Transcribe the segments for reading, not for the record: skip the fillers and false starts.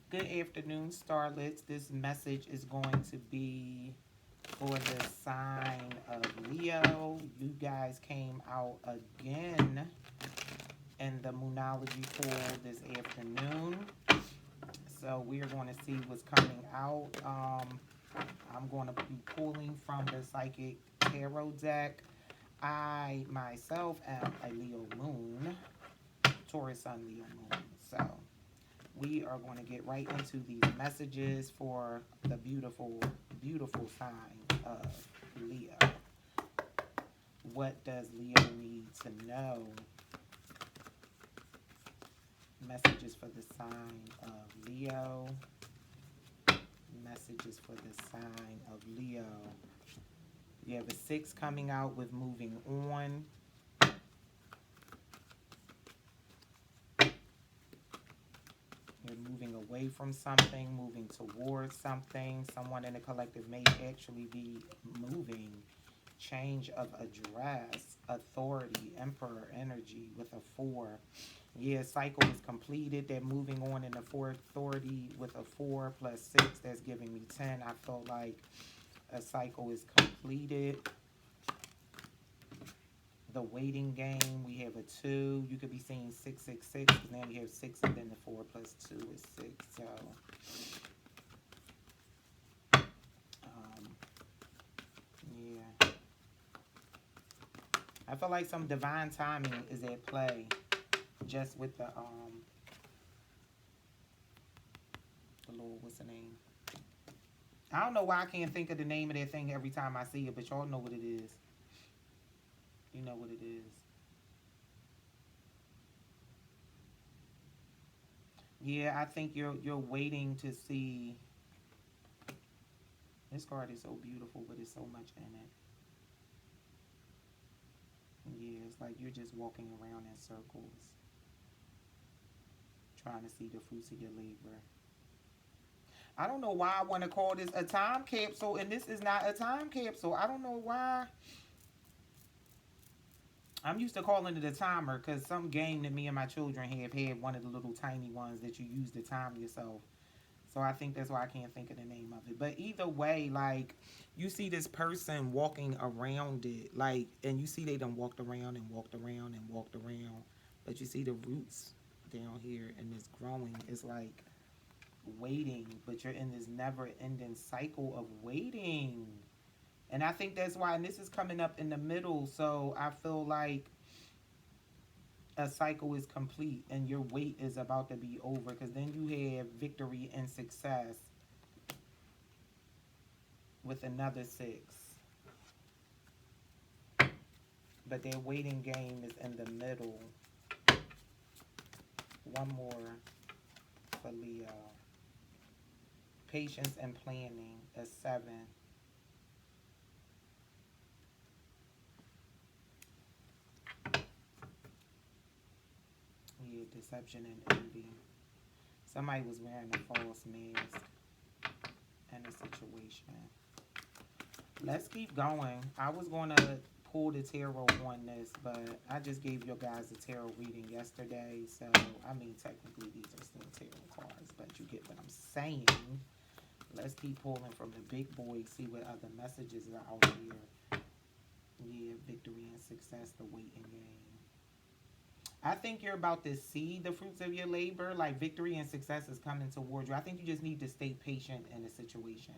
Good afternoon, starlets. This message is going to be for the sign of Leo. You guys came out again in the Moonology pool this afternoon. So we are going to see what's coming out. I'm going to be pulling from the Psychic Tarot deck. I myself am a Leo moon, Taurus Sun, Leo moon. So we are going to get right into these messages for the beautiful, beautiful sign of Leo. What does Leo need to know? Messages for the sign of Leo. Messages for the sign of Leo. You have a 6 coming out with moving on. You're moving away from something, moving towards something. Someone in the collective may actually be moving. Change of address, authority, emperor energy with a 4. Yeah, cycle is completed. They're moving on in the 4 authority with a 4 plus 6. That's giving me 10. I felt like a cycle is completed. The waiting game, we have a 2. You could be seeing 666, and then we have 6, and then the 4 plus 2 is 6. So, yeah. I feel like some divine timing is at play just with the Lord, what's the name? I don't know why I can't think of the name of that thing every time I see it, but y'all know what it is. You know what it is. Yeah, I think you're waiting to see. This card is so beautiful, but it's so much in it. Yeah, it's like you're just walking around in circles, trying to see the fruits of your labor. I don't know why I want to call this a time capsule, and this is not a time capsule. I don't know why. I'm used to calling it a timer because some game that me and my children have had one of the little tiny ones that you use to time yourself. So I think that's why I can't think of the name of it. But either way, like, you see this person walking around it, like, and you see they done walked around and walked around and walked around. But you see the roots down here and it's growing. It's like waiting, but you're in this never ending cycle of waiting. And I think that's why, and this is coming up in the middle, so I feel like a cycle is complete and your wait is about to be over, because then you have victory and success with another 6. But their waiting game is in the middle. One more for Leo. Patience and planning, a 7. Yeah, deception and envy. Somebody was wearing a false mask in a situation. Let's keep going. I was going to pull the tarot on this, but I just gave you guys a tarot reading yesterday. So, I mean, technically these are still tarot cards, but you get what I'm saying. Let's keep pulling from the big boy, see what other messages are out here. Yeah, victory and success, the waiting game. I think you're about to see the fruits of your labor. Like, victory and success is coming towards you. I think you just need to stay patient in the situation.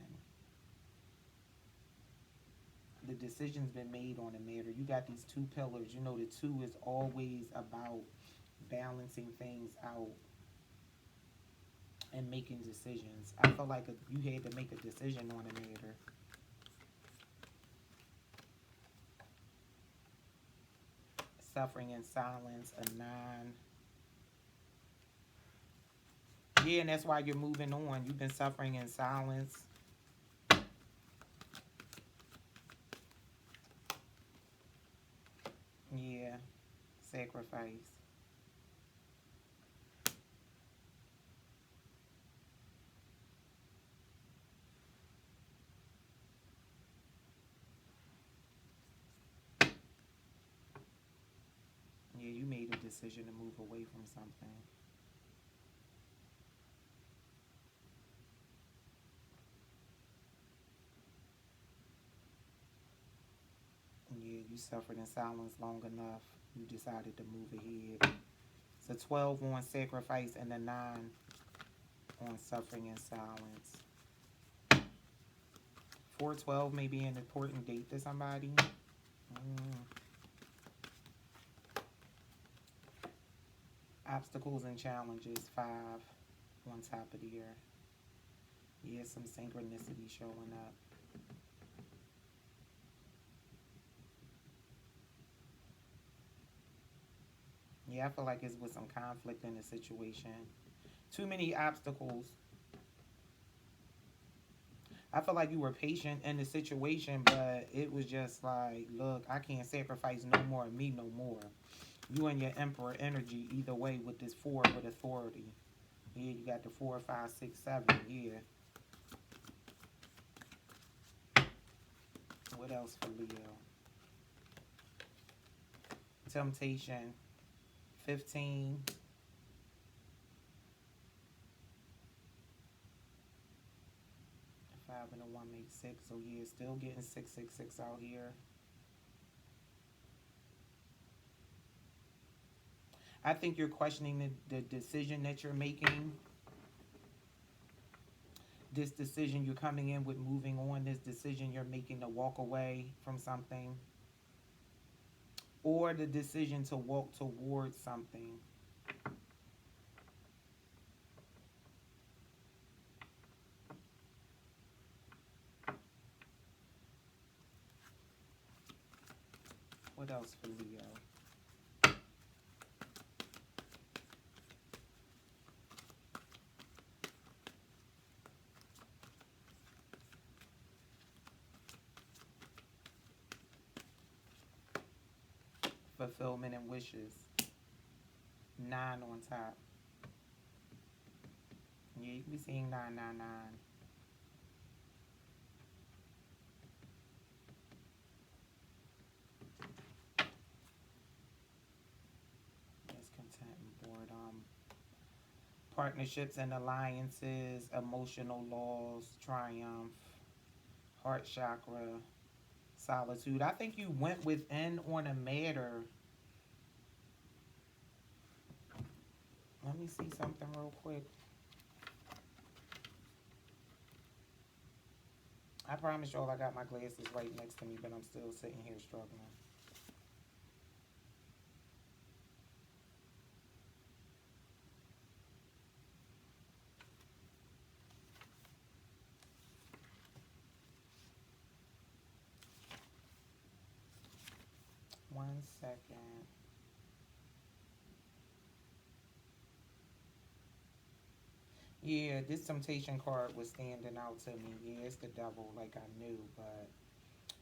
The decision's been made on a matter. You got these 2 pillars. You know, the 2 is always about balancing things out and making decisions. I felt like you had to make a decision on a matter. Suffering in silence, a 9. Yeah, and that's why you're moving on. You've been suffering in silence. Yeah, sacrifice. Yeah, you made a decision to move away from something. suffered in silence long enough. You decided to move ahead. It's a 12 on sacrifice and a 9 on suffering in silence. 412 may be an important date to somebody. Obstacles and challenges, 5 on top of the year. Yeah, some synchronicity showing up. Yeah, I feel like it's with some conflict in the situation. Too many obstacles. I feel like you were patient in the situation, but it was just like, look, I can't sacrifice no more of me no more. You and your emperor energy, either way, with this 4 with authority. Yeah, you got the 4, 5, 6, 7. Yeah. What else for Leo? Temptation, 15. 5 and a 1 makes 6. So yeah, still getting 666 out here. I think you're questioning the decision that you're making. This decision you're coming in with moving on. This decision you're making to walk away from something. Or the decision to walk towards something. What else for Leo? Fulfillment and wishes. 9 on top. Yeah, you can be seeing 999. Discontent and boredom. Partnerships and alliances, emotional loss, triumph, heart chakra, solitude. I think you went within on a matter. Let me see something real quick. I promise y'all I got my glasses right next to me, but I'm still sitting here struggling. One second. Yeah, this temptation card was standing out to me. Yeah, it's the devil, like I knew, but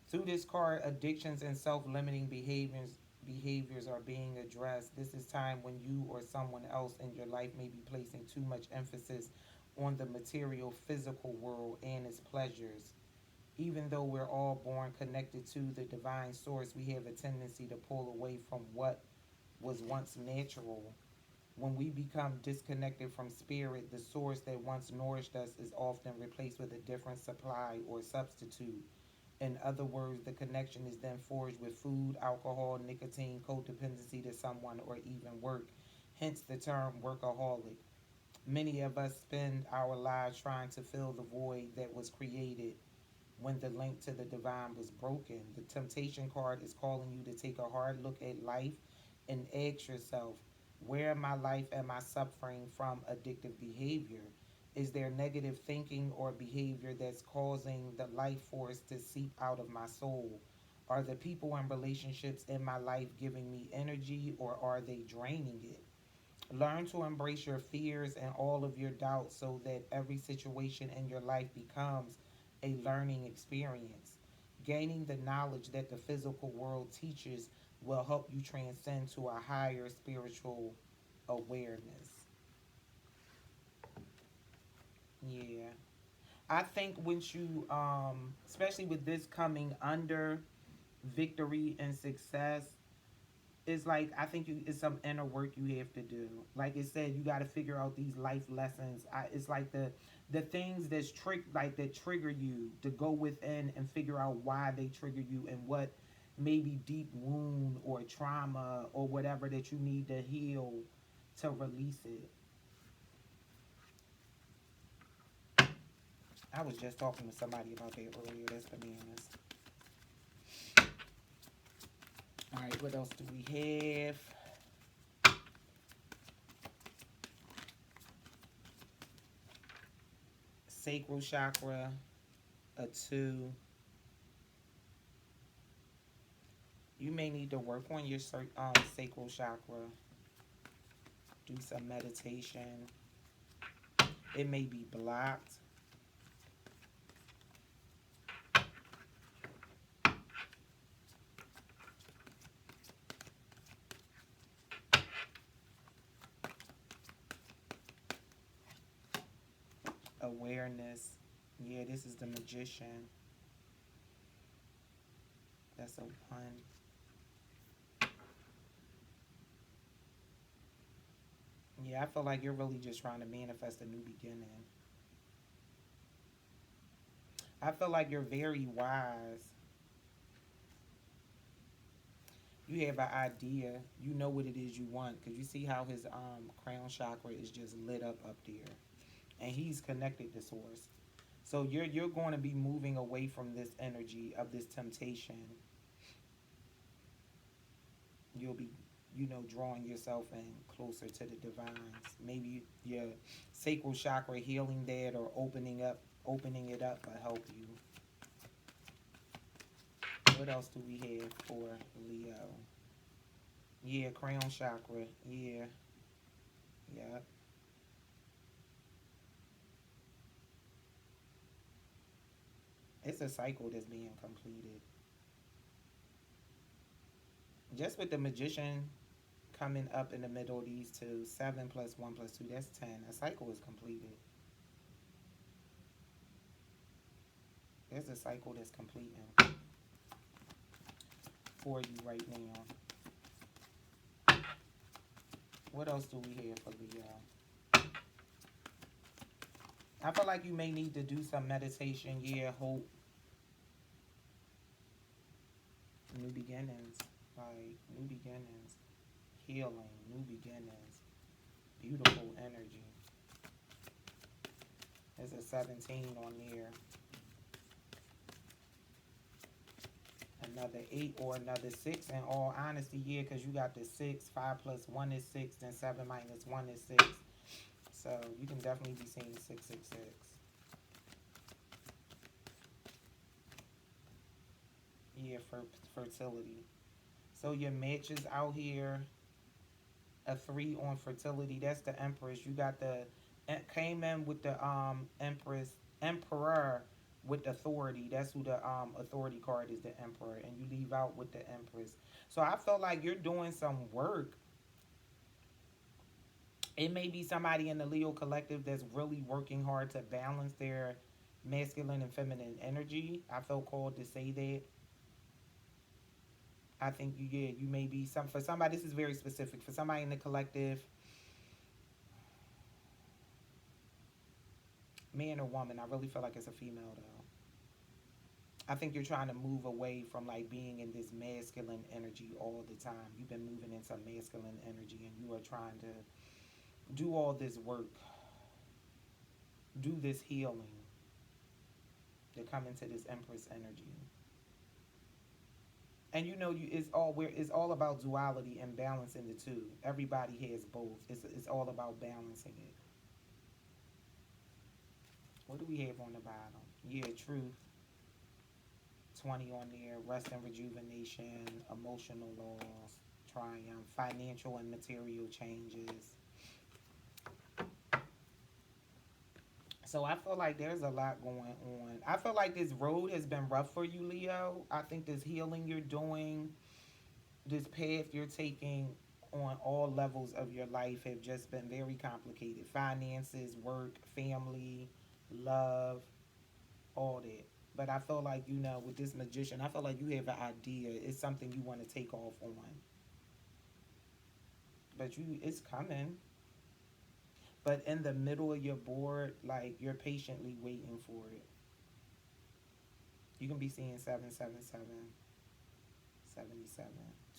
through this card, addictions and self-limiting behaviors are being addressed. This is time when you or someone else in your life may be placing too much emphasis on the material physical world and its pleasures. Even though we're all born connected to the divine source, we have a tendency to pull away from what was once natural. When we become disconnected from spirit, the source that once nourished us is often replaced with a different supply or substitute. In other words, the connection is then forged with food, alcohol, nicotine, codependency to someone, or even work. Hence the term workaholic. Many of us spend our lives trying to fill the void that was created when the link to the divine was broken. The temptation card is calling you to take a hard look at life and ask yourself, where in my life am I suffering from addictive behavior? Is there negative thinking or behavior that's causing the life force to seep out of my soul? Are the people and relationships in my life giving me energy or are they draining it? Learn to embrace your fears and all of your doubts so that every situation in your life becomes a learning experience. Gaining the knowledge that the physical world teaches will help you transcend to a higher spiritual awareness. Yeah. I think once you, especially with this coming under victory and success, it's like I think it's some inner work you have to do. Like it said, you got to figure out these life lessons. It's like the things that's that trigger you to go within and figure out why they trigger you and what maybe deep wound or trauma or whatever that you need to heal to release it. I was just talking to somebody about that earlier. That's bananas. All right, what else do we have? Sacral chakra, a 2. You may need to work on your sacral chakra. Do some meditation. It may be blocked. Awareness. Yeah, this is the magician. That's a 1. Yeah, I feel like you're really just trying to manifest a new beginning. I feel like you're very wise. You have an idea. You know what it is you want, because you see how his crown chakra is just lit up there, and he's connected to source. So you're going to be moving away from this energy of this temptation. You'll be, drawing yourself in closer to the divines. Maybe your sacral chakra healing that, or opening it up will help you. What else do we have for Leo? Yeah, crown chakra. Yeah. Yeah. It's a cycle that's being completed. Just with the magician coming up in the middle of these two, 7 plus 1 plus 2, that's 10. A cycle is completed. There's a cycle that's completing for you right now. What else do we have for Leo? I feel like you may need to do some meditation. Yeah, hope. New beginnings. Like, new beginnings. Healing. New beginnings. Beautiful energy. There's a 17 on there. Another 8 or another 6. In all honesty, yeah, because you got the 6. 5 plus 1 is 6. Then 7 minus 1 is 6. So you can definitely be seeing 666. Yeah, for fertility. So your match is out here. A 3 on fertility. That's the Empress. You got the came in with the Emperor with authority. That's who the authority card is, the Emperor, and you leave out with the Empress. So I feel like you're doing some work. It may be somebody in the Leo collective that's really working hard to balance their masculine and feminine energy. I felt called to say that. I think you may be for somebody. This is very specific for somebody in the collective, man or woman. I really feel like it's a female though. I think you're trying to move away from like being in this masculine energy all the time. You've been moving in some masculine energy, and you are trying to do all this work, do this healing, to come into this Empress energy. And it's all about duality and balancing the two. Everybody has both. It's all about balancing it. What do we have on the bottom? Yeah, truth. 20 on there. Rest and rejuvenation, emotional loss, triumph, financial and material changes. So I feel like there's a lot going on. I feel like this road has been rough for you, Leo. I think this healing you're doing, this path you're taking on all levels of your life have just been very complicated. Finances, work, family, love, all that. But I feel like, with this magician, I feel like you have an idea. It's something you want to take off on. But it's coming. But in the middle of your board, like, you're patiently waiting for it. You can be seeing 777. 77.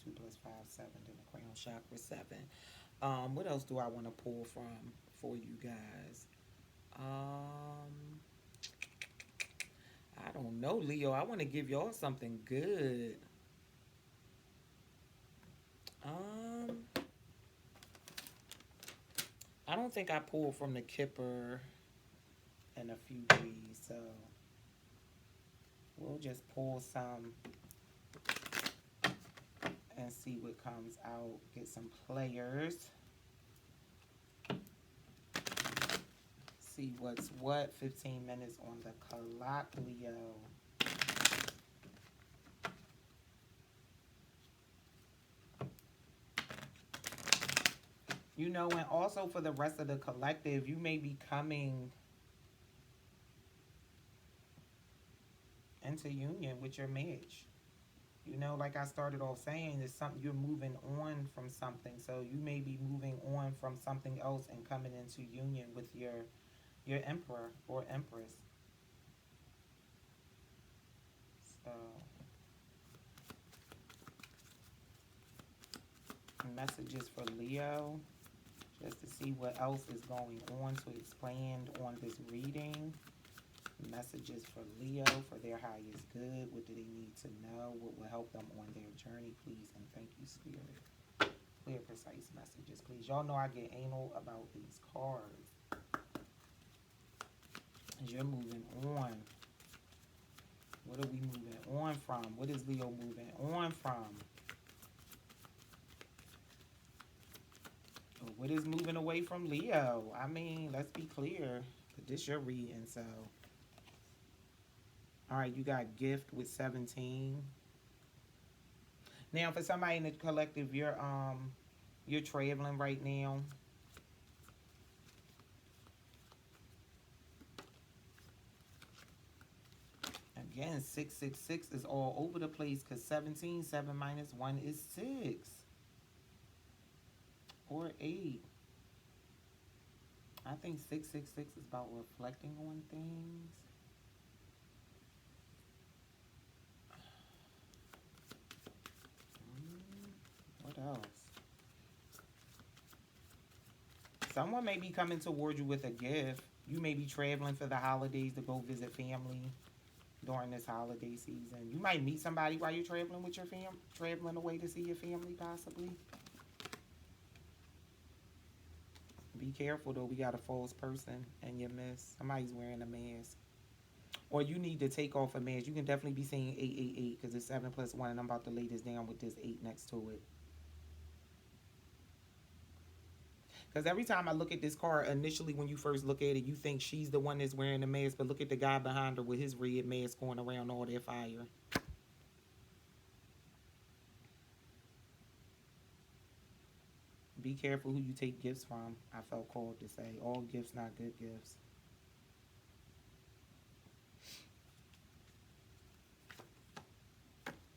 2 plus 5, 7. Then the crown chakra, 7. What else do I want to pull from for you guys? I don't know, Leo. I want to give y'all something good. Um, I don't think I pulled from the Kipper in a few days, so we'll just pull some and see what comes out. Get some players. See what's what. 15 minutes on the clock, Leo. You know, and also for the rest of the collective, you may be coming into union with your match. You know, like I started off saying, it's something you're moving on from something. So you may be moving on from something else and coming into union with your emperor or empress. So messages for Leo, just to see what else is going on to expand on this reading. Messages for Leo for their highest good. What do they need to know? What will help them on their journey, please? And thank you, Spirit. Clear, precise messages, please. Y'all know I get anal about these cards. You're moving on. What are we moving on from? What is Leo moving on from? What is moving away from Leo? I mean, let's be clear. This your reading, so. All right, you got gift with 17. Now, for somebody in the collective, you're traveling right now. Again, 666 is all over the place because 17, 7 minus 1 is 6. Or 8. I think 666 is about reflecting on things. What else? Someone may be coming towards you with a gift. You may be traveling for the holidays to go visit family during this holiday season. You might meet somebody while you're traveling with your traveling away to see your family possibly. Be careful though, we got a false person and you miss. Somebody's wearing a mask. Or you need to take off a mask. You can definitely be saying 888 because it's 7 plus 1 and I'm about to lay this down with this 8 next to it. Because every time I look at this card, initially when you first look at it, you think she's the one that's wearing the mask, but look at the guy behind her with his red mask going around all that fire. Be careful who you take gifts from. I felt called to say all gifts, not good gifts.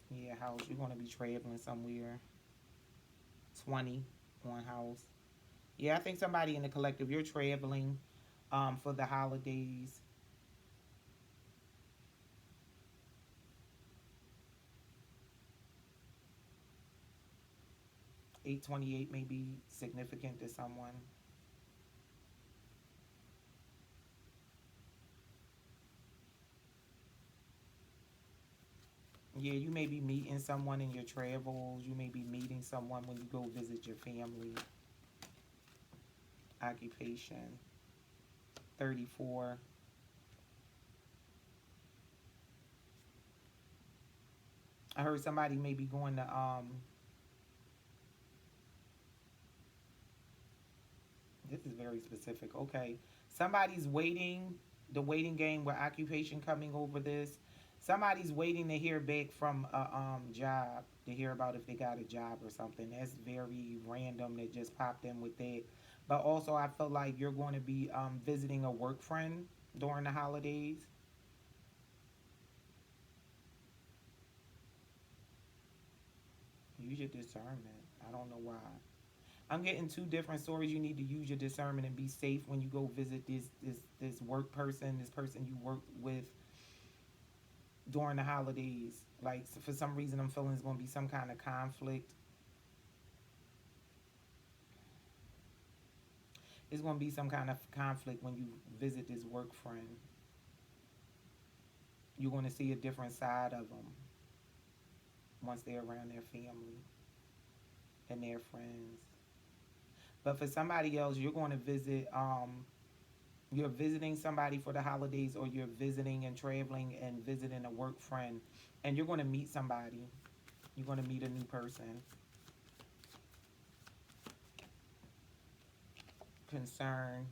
Yeah, house. You're going to be traveling somewhere. 20 on house. Yeah, I think somebody in the collective, you're traveling for the holidays. $828 may be significant to someone. Yeah, you may be meeting someone in your travels. You may be meeting someone when you go visit your family. Occupation. 34. I heard somebody may be going to this is very specific. Okay. Somebody's waiting, the waiting game with occupation coming over this. Somebody's waiting to hear back from a job, to hear about if they got a job or something. That's very random that just popped in with that. But also I feel like you're going to be visiting a work friend during the holidays. Use your discernment. I don't know why. I'm getting two different stories. You need to use your discernment and be safe when you go visit this work person, this person you work with. during the holidays. Like, for some reason, I'm feeling it's going to be some kind of conflict. It's going to be some kind of conflict when you visit this work friend. You're going to see a different side of them once they're around their family and their friends. But for somebody else, you're going to visit, you're visiting somebody for the holidays, or you're visiting and traveling and visiting a work friend, and you're going to meet somebody. You're going to meet a new person. Concern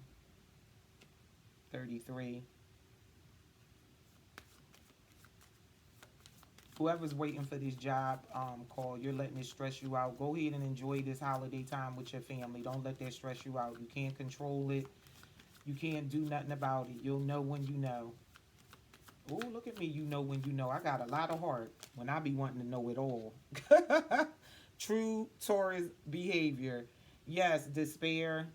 33. Whoever's waiting for this job call, you're letting it stress you out. Go ahead and enjoy this holiday time with your family. Don't let that stress you out. You can't control it. You can't do nothing about it. You'll know when you know. Oh, look at me. You know when you know. I got a lot of heart when I be wanting to know it all. True Taurus behavior. Yes, despair.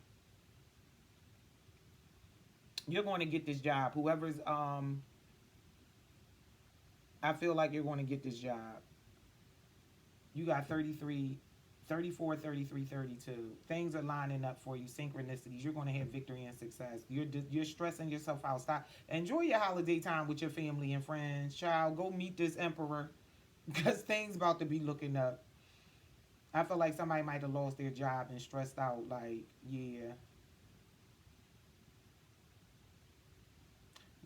You're going to get this job. Whoever's, I feel like you're going to get this job. You got 33, 34, 33, 32. Things are lining up for you. Synchronicities. You're going to have victory and success. You're stressing yourself out. Stop. Enjoy your holiday time with your family and friends. Child, go meet this emperor, because things about to be looking up. I feel like somebody might have lost their job and stressed out. Like, yeah.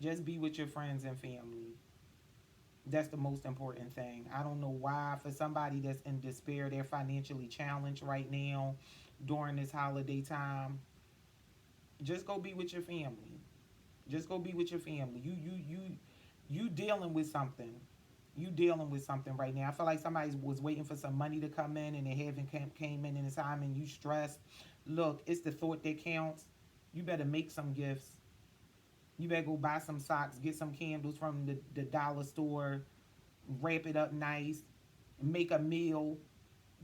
Just be with your friends and family. That's the most important thing. I don't know why, for somebody that's in despair, they're financially challenged right now during this holiday time. Just go be with your family. Just go be with your family. You dealing with something. You dealing with something right now. I feel like somebody was waiting for some money to come in, and they haven't came in the time, and you stressed. Look, it's the thought that counts. You better make some gifts. You better go buy some socks, get some candles from the dollar store, wrap it up nice, make a meal.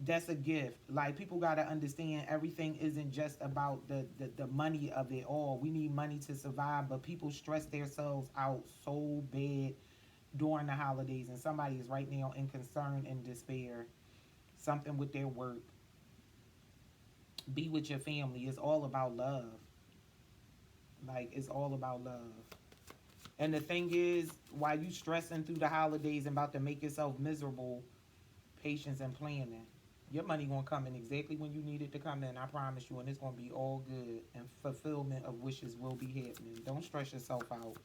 That's a gift. Like, people got to understand, everything isn't just about the money of it all. We need money to survive, but people stress themselves out so bad during the holidays, and somebody is right now in concern and despair. Something with their work. Be with your family. It's all about love. Like, it's all about love. And the thing is, while you stressing through the holidays and about to make yourself miserable, patience and planning. Your money gonna come in exactly when you need it to come in. I promise you, and it's gonna be all good. And fulfillment of wishes will be happening. Don't stress yourself out.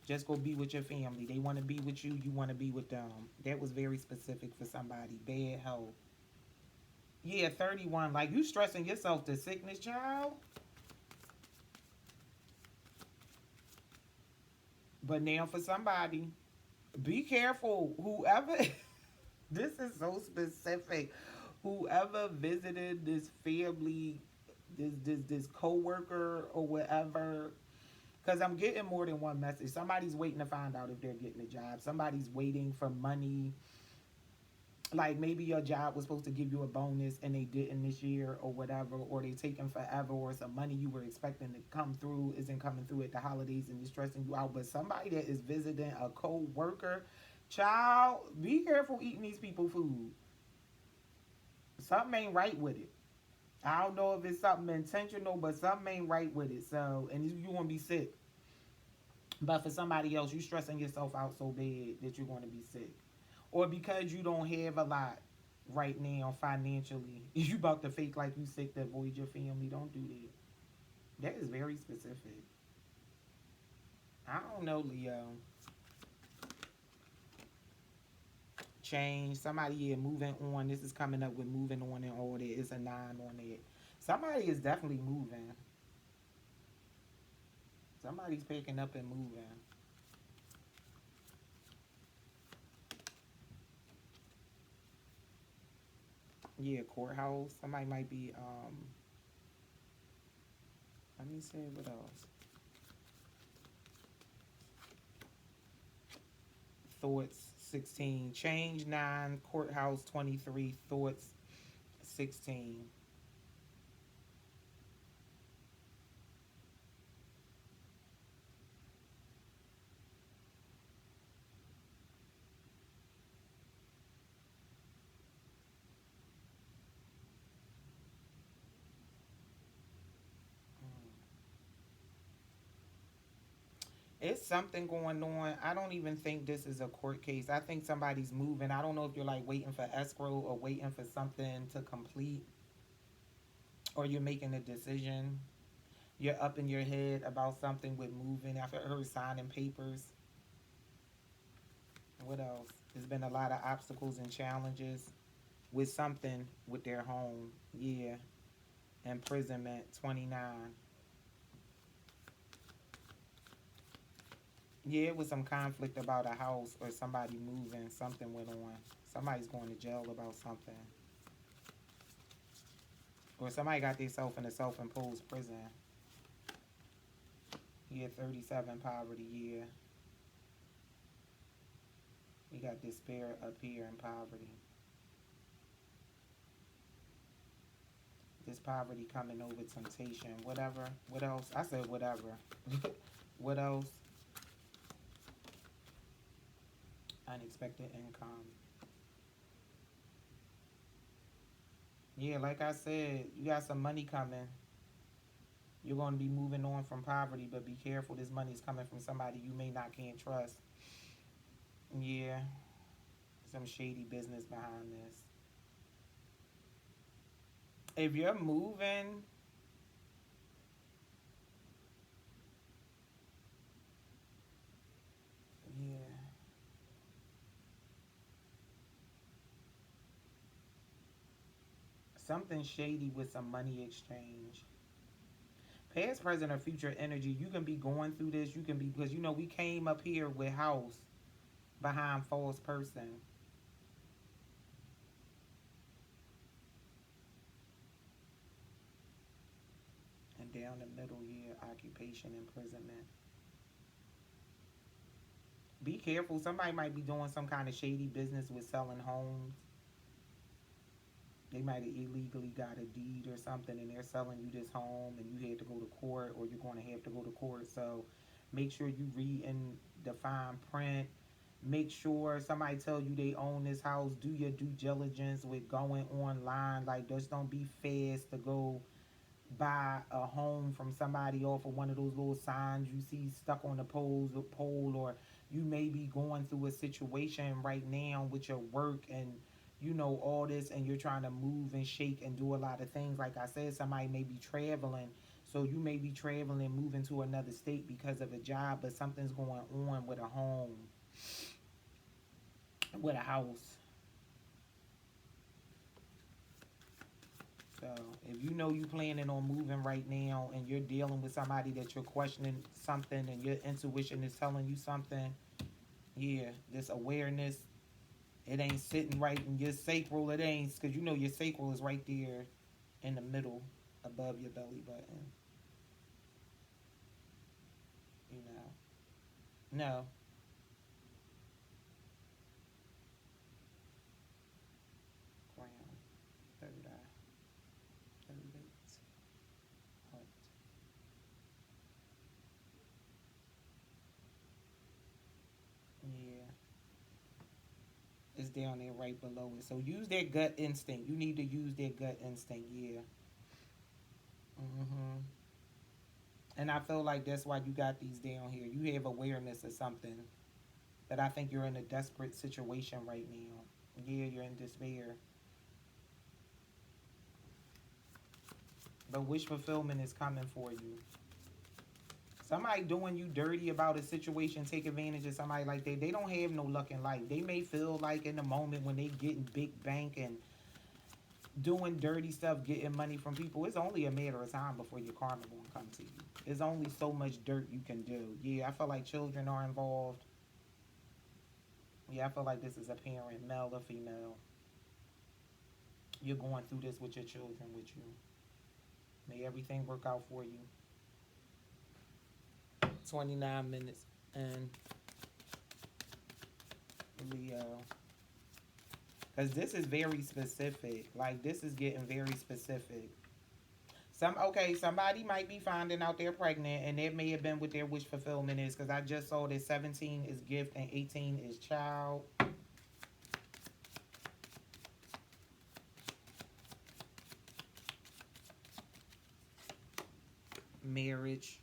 Just go be with your family. They want to be with you. You want to be with them. That was very specific for somebody. Bad health. Yeah, 31. Like, you stressing yourself to sickness, child. But now for somebody, be careful. Whoever, this is so specific. Whoever visited this family, this coworker or whatever, because I'm getting more than one message. Somebody's waiting to find out if they're getting a job. Somebody's waiting for money. Like, maybe your job was supposed to give you a bonus and they didn't this year or whatever, or they taking forever, or some money you were expecting to come through isn't coming through at the holidays and it's stressing you out. But somebody that is visiting a co-worker, child, be careful eating these people food. Something ain't right with it. I don't know if it's something intentional, but something ain't right with it. So, and you want to be sick. But for somebody else, you stressing yourself out so bad that you're going to be sick. Or because you don't have a lot right now financially, you about to fake like you sick to avoid your family. Don't do that. That is very specific. I don't know, Leo. Change. Somebody here moving on. This is coming up with moving on and all that. It's a 9 on it. Somebody is definitely moving. Somebody's picking up and moving. Yeah, courthouse. Somebody might be, let me see what else. Thoughts 16. Change 9. Courthouse 23. Thoughts 16. It's something going on. I don't even think this is a court case. I think somebody's moving. I don't know if you're like waiting for escrow or waiting for something to complete, or you're making a decision. You're up in your head about something with moving. I've heard signing papers. What else? There's been a lot of obstacles and challenges with something with their home. Yeah. Imprisonment 29. Yeah, it was some conflict about a house or somebody moving. Something went on. Somebody's going to jail about something. Or somebody got themselves in a self imposed prison. Yeah, 37 poverty. Yeah. We got despair up here in poverty. This poverty coming over temptation. Whatever. What else? I said whatever. What else? Unexpected income. Yeah, like I said, you got some money coming. You're going to be moving on from poverty, but be careful. This money is coming from somebody you may not can't trust. Yeah, some shady business behind this. If you're moving, yeah, something shady with some money exchange. Past, present, or future energy. You can be going through this. You can be, because you know we came up here with house behind false person. And down the middle, yeah, occupation, imprisonment. Be careful. Somebody might be doing some kind of shady business with selling homes. They might have illegally got a deed or something and they're selling you this home and you had to go to court or you're going to have to go to court. So make sure you read in the fine print. Make sure somebody tell you they own this house. Do your due diligence with going online. Like, just don't be fast to go buy a home from somebody off of one of those little signs you see stuck on the pole, or you may be going through a situation right now with your work and you know all this and you're trying to move and shake and do a lot of things. Like I said, somebody may be traveling, so you may be traveling, moving to another state because of a job, but something's going on with a home, with a house. So if you know you planning on moving right now and you're dealing with somebody that you're questioning something and your intuition is telling you something, yeah, this awareness, it ain't sitting right in your sacral. It ain't, because you know your sacral is right there in the middle above your belly button. You know, no, crown, third eye, third base, heart. Yeah, it's down there right below it. So use that gut instinct. You need to use that gut instinct. Yeah. Mhm. And I feel like that's why you got these down here. You have awareness of something that I think you're in a desperate situation right now. Yeah, you're in despair. But wish fulfillment is coming for you. Somebody doing you dirty about a situation, take advantage of somebody like that. They don't have no luck in life. They may feel like in the moment when they getting big bank and doing dirty stuff, getting money from people, it's only a matter of time before your karma gonna come to you. There's only so much dirt you can do. Yeah, I feel like children are involved. Yeah, I feel like this is a parent, male or female. You're going through this with your children with you. May everything work out for you. 29 minutes and Leo. Because this is very specific. Like, this is getting very specific. Somebody might be finding out they're pregnant, and that may have been what their wish fulfillment is. Because I just saw that 17 is gift and 18 is child. Marriage.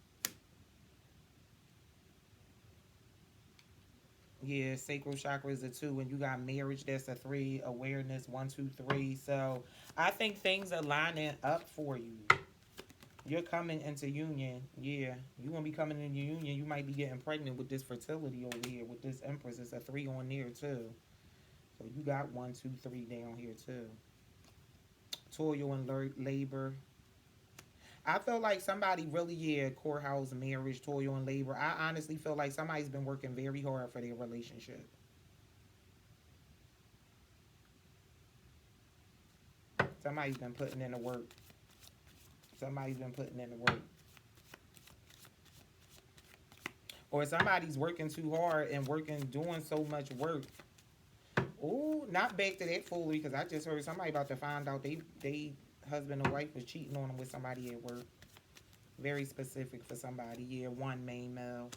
Yeah, sacral chakra is a 2, and you got marriage, that's a 3, awareness, 1, 2, 3. So I think things are lining up for you. You're coming into union. Yeah, you're going to be coming into union. You might be getting pregnant with this fertility over here, with this empress. It's a 3 on there, too. So you got 1, 2, 3 down here, too. Toil and labor. I feel like somebody really, yeah, courthouse, marriage, toil and labor. I honestly feel like somebody's been working very hard for their relationship. Somebody's been putting in the work. Somebody's been putting in the work. Or somebody's working too hard and doing so much work. Ooh, not back to that foolery, because I just heard somebody about to find out they husband or wife was cheating on them with somebody at work. Very specific for somebody. Yeah, one main male.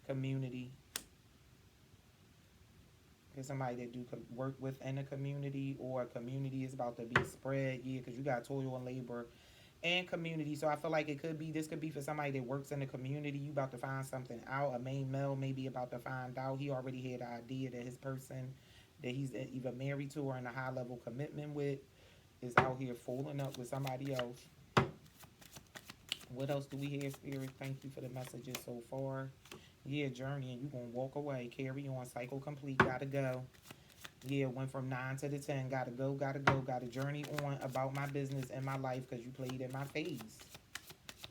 Community. There's somebody that do work within a community, or a community is about to be spread. Yeah, because you got toil and labor and community. So I feel like this could be for somebody that works in the community. You about to find something out. A main male may be about to find out. He already had the idea that his person that he's either married to or in a high level commitment with is out here fooling up with somebody else. What else do we have, Spirit? Thank you for the messages so far. Yeah, journey, and you gonna walk away. Carry on. Cycle complete. Gotta go. Yeah, went from 9 to the 10. Gotta go, gotta go. Gotta journey on about my business and my life, because you played in my face.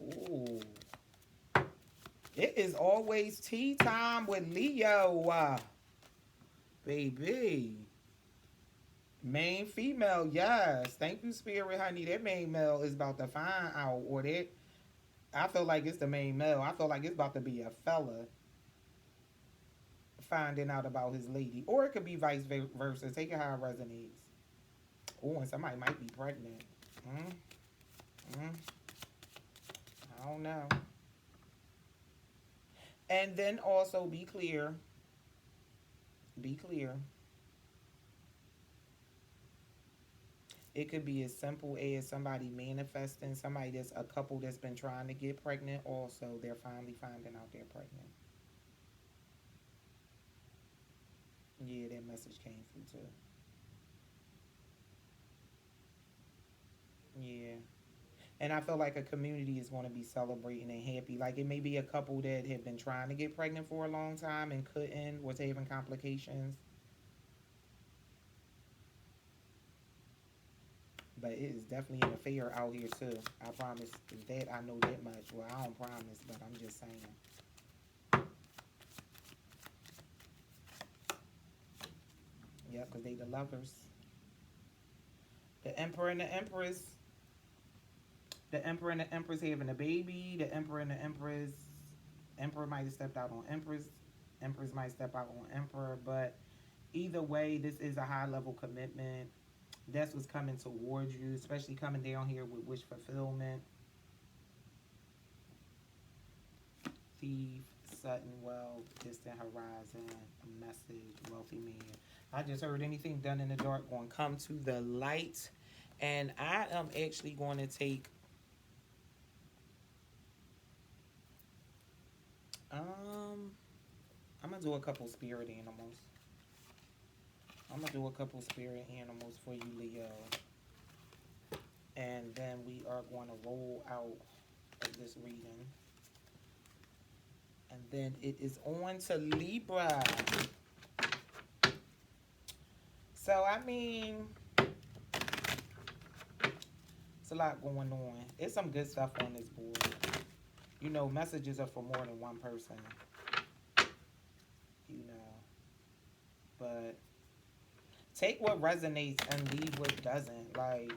Ooh. It is always tea time with Leo. Baby. Main female, yes. Thank you, Spirit, honey. That main male is about to find out, or that. I feel like it's the main male. I feel like it's about to be a fella finding out about his lady. Or it could be vice versa. Take it how it resonates. Oh, and somebody might be pregnant. I don't know. And then also be clear. Be clear. It could be as simple as somebody manifesting, somebody that's a couple that's been trying to get pregnant. Also, they're finally finding out they're pregnant. Yeah, that message came through too. Yeah. And I feel like a community is going to be celebrating and happy. Like, it may be a couple that have been trying to get pregnant for a long time and couldn't, was having complications. But it is definitely an affair out here too. I promise that. I know that much. Well, I don't promise, but I'm just saying. Yep, because they the lovers. The Emperor and the Empress. The Emperor and the Empress having a baby. The Emperor and the Empress. Emperor might have stepped out on Empress. Empress might step out on Emperor. But either way, this is a high level commitment. That's what's coming towards you, especially coming down here with wish fulfillment. Thief, sudden wealth, distant horizon, a message, wealthy man. I just heard anything done in the dark going to come to the light. And I am actually going to take I'm gonna do a couple spirit animals. I'm gonna do a couple spirit animals for you, Leo. And then we are going to roll out of this reading. And then it is on to Libra. So, I mean, it's a lot going on. It's some good stuff on this board. You know, messages are for more than one person. You know. But take what resonates and leave what doesn't. Like,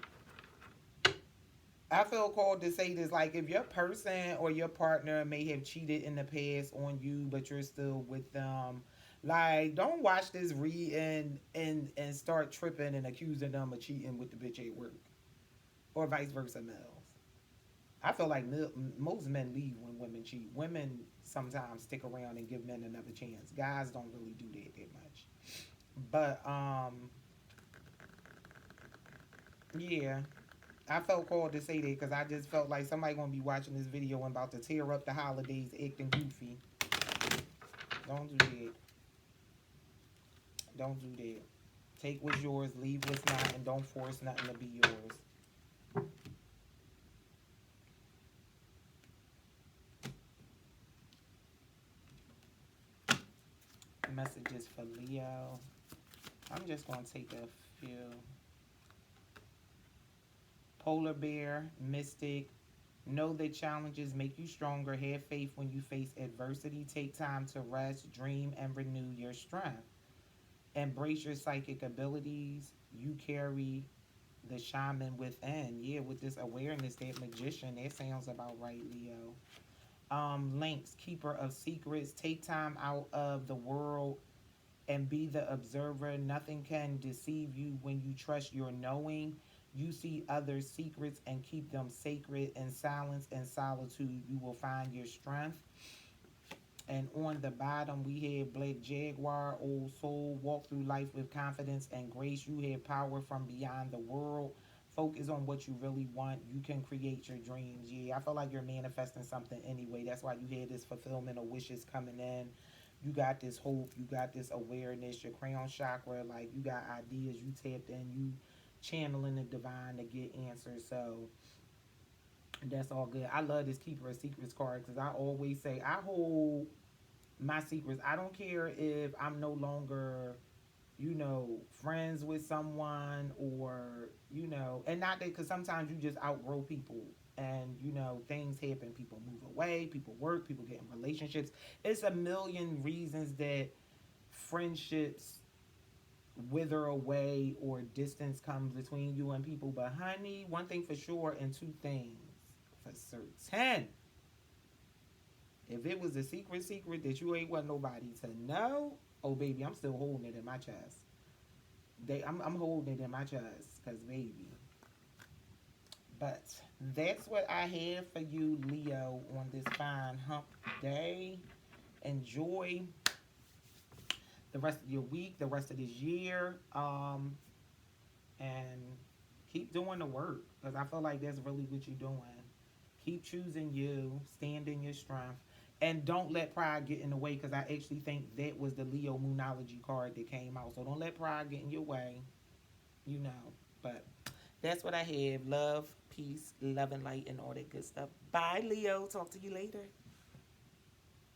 I feel called to say this, like, if your person or your partner may have cheated in the past on you, but you're still with them, like, don't watch this read and start tripping and accusing them of cheating with the bitch at work. Or vice versa, males. I feel like most men leave when women cheat. Women sometimes stick around and give men another chance. Guys don't really do that much. But, yeah. I felt called to say that because I just felt like somebody gonna be watching this video and about to tear up the holidays acting goofy. Don't do that. Don't do that. Take what's yours, leave what's not, and don't force nothing to be yours. Messages for Leo. I'm just gonna take a few. Polar bear, mystic. Know that challenges make you stronger. Have faith when you face adversity. Take time to rest, dream, and renew your strength. Embrace your psychic abilities. You carry the shaman within. Yeah, with this awareness, that magician, that sounds about right, Leo. Links, keeper of secrets. Take time out of the world and be the observer. Nothing can deceive you when you trust your knowing. You see others' secrets and keep them sacred. In silence and solitude, you will find your strength. And on the bottom, we have Black Jaguar, Old Soul. Walk through life with confidence and grace. You have power from beyond the world. Focus on what you really want. You can create your dreams. Yeah, I feel like you're manifesting something anyway. That's why you had this fulfillment of wishes coming in. You got this hope. You got this awareness. Your crown chakra, like you got ideas. You tapped in. You channeling the divine to get answers. So that's all good. I love this Keeper of Secrets card because I always say I hold my secrets. I don't care if I'm no longer, friends with someone or, and not that because sometimes you just outgrow people and, things happen. People move away, people work, people get in relationships. It's a million reasons that friendships wither away or distance comes between you and people. But, honey, one thing for sure and two things for certain. If it was a secret that you ain't want nobody to know, oh baby, I'm still holding it in my chest. I'm holding it in my chest, cause baby. But that's what I have for you, Leo, on this fine hump day. Enjoy the rest of your week, the rest of this year, and keep doing the work, cause I feel like that's really what you're doing. Keep choosing you, stand in your strength, and don't let pride get in the way because I actually think that was the Leo Moonology card that came out. So don't let pride get in your way, you know. But that's what I have. Love, peace, love, and light, and all that good stuff. Bye, Leo. Talk to you later.